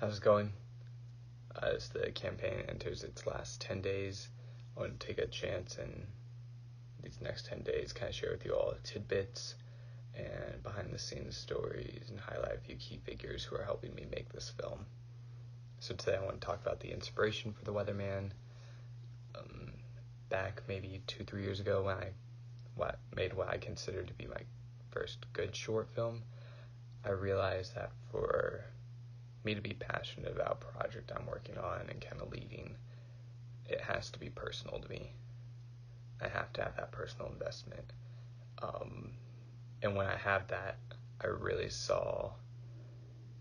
How's it going? As the campaign enters its last 10 days, I want to take a chance and these next 10 days kind of share with you all tidbits and behind the scenes stories and highlight a few key figures who are helping me make this film. So today I want to talk about the inspiration for The Weatherman. Back maybe 2-3 years ago when I made what I considered to be my first good short film, I realized that for me to be passionate about a project I'm working on and kind of leading, it has to be personal to me. I have to have that personal investment. And when I have that, I really saw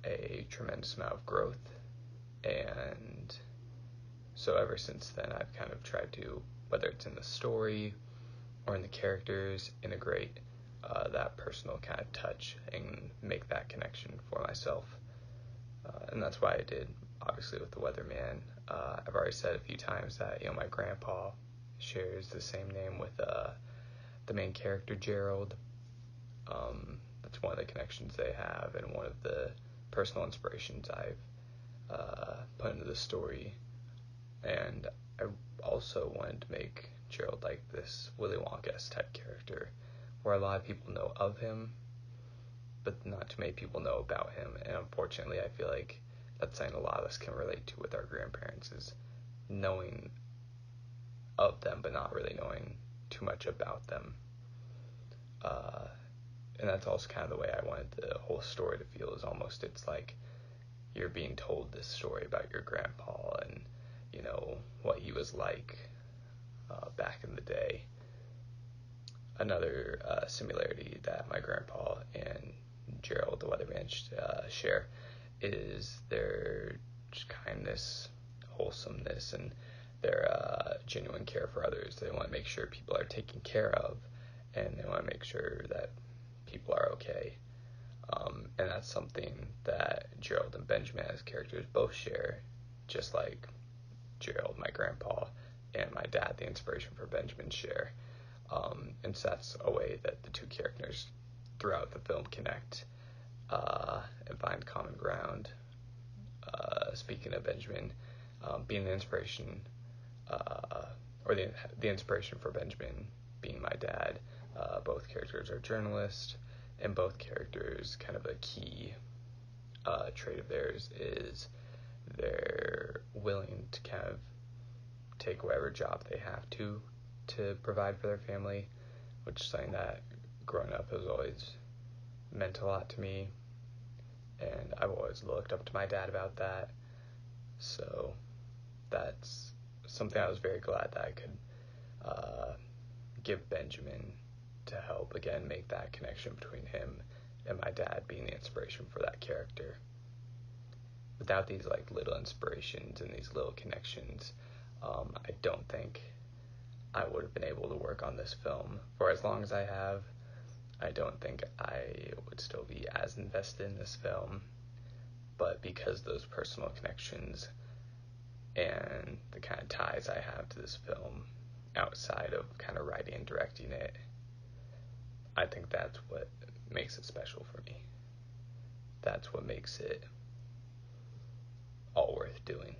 a tremendous amount of growth. And so ever since then, I've kind of tried to, whether it's in the story or in the characters, integrate that personal kind of touch and make that connection for myself. And that's why I did, obviously, with The Weatherman. I've already said a few times that, my grandpa shares the same name with the main character, Gerald. That's one of the connections they have, and one of the personal inspirations I've put into the story. And I also wanted to make Gerald like this Willy Wonka-esque type character, where a lot of people know of him, but not too many people know about him. And unfortunately, I feel like that's something a lot of us can relate to with our grandparents, is knowing of them, but not really knowing too much about them. And that's also kind of the way I wanted the whole story to feel, is almost it's like you're being told this story about your grandpa and, what he was like back in the day. Another similarity that my grandpa and Gerald the Weatherman share is their kindness, wholesomeness, and their genuine care for others. They want to make sure people are taken care of, and they want to make sure that people are okay. And that's something that Gerald and Benjamin as characters both share, just like Gerald, my grandpa, and my dad, the inspiration for Benjamin, share. And so that's a way that the two characters throughout the film connect and find common ground. Speaking of Benjamin, being the inspiration, or the inspiration for Benjamin being my dad, both characters are journalists, and both characters, kind of a key trait of theirs is they're willing to kind of take whatever job they have to provide for their family, which is something that growing up has always meant a lot to me, and I've always looked up to my dad about that. So that's something I was very glad that I could give Benjamin to help, again, make that connection between him and my dad being the inspiration for that character. Without these little inspirations and these little connections, I don't think I would have been able to work on this film for as long as I have. I don't think I would still be as invested in this film, but because those personal connections and the kind of ties I have to this film outside of kind of writing and directing it, I think that's what makes it special for me. That's what makes it all worth doing.